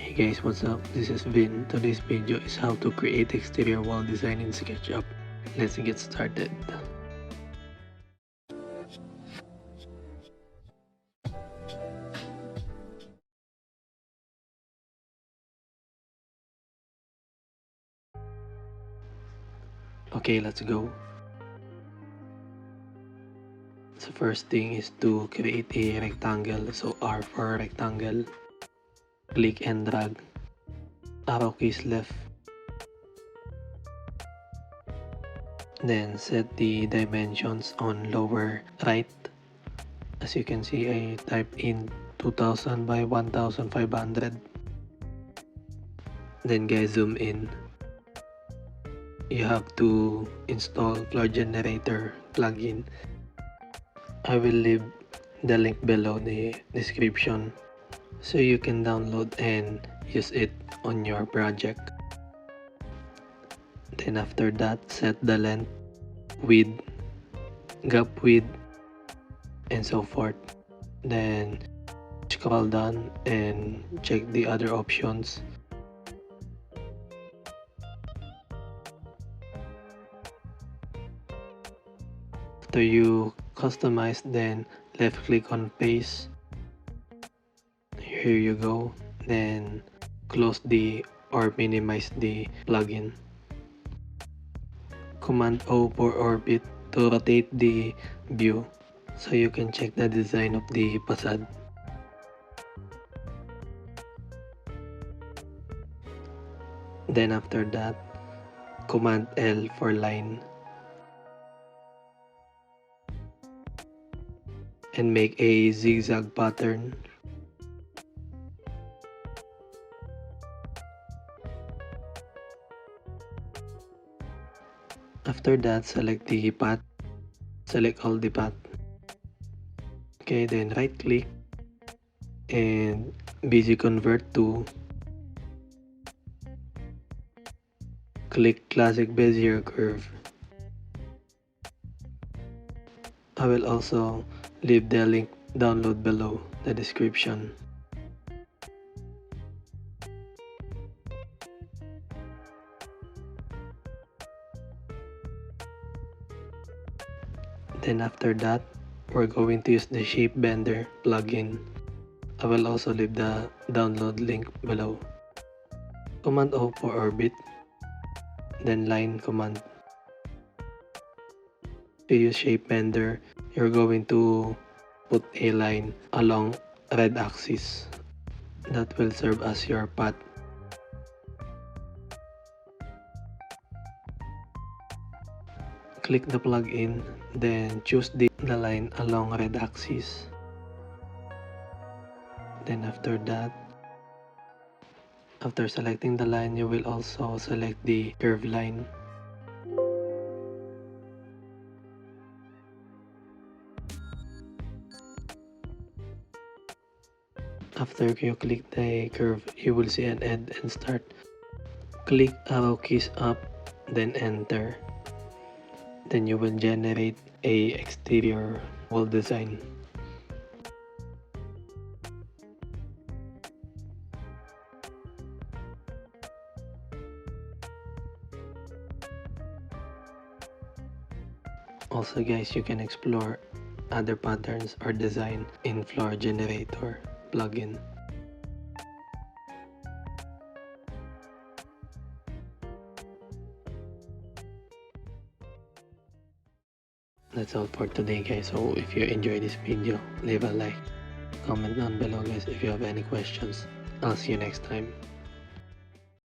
Hey guys, what's up? This is Vin. Today's video is how to create exterior wall design in SketchUp. Let's get started. Okay, let's go. So first thing is to create a rectangle. So R for rectangle. Click and drag. Arrow keys left. Then set the dimensions on lower right. As you can see, I typed in 2000 by 1500. Then guys, zoom in. You have to install floor generator plugin. I will leave the link below the description so you can download and use it on your project. Then after that, set the length, width, gap width, and so forth. Then scroll down and check the other options. After you customize, then left click on paste. Here you go. Then close the or minimize the plugin. Command O for orbit to rotate the view so you can check the design of the facade. Then after that, Command L for line. And make a zigzag pattern. After that, select the path. Select all the path. Okay, then right click and Bezier convert to. Click classic Bezier curve. I will also leave the link download below the description. Then after that, we're going to use the shape bender plugin. I will also leave the download link below. Command O for orbit, then line command. To use shape bender, you're going to put a line along red axis. That will serve as your path. Click the plugin, then choose the line along red axis. Then after that, after selecting the line, you will also select the curve line. After you click the curve, you will see an end and start. Click arrow keys up, then enter. Then you will generate a exterior wall design. Also guys, you can explore other patterns or design in floor generator plugin. That's all for today guys. So if you enjoyed this video, leave a like, comment down below guys if you have any questions. I'll see you next time.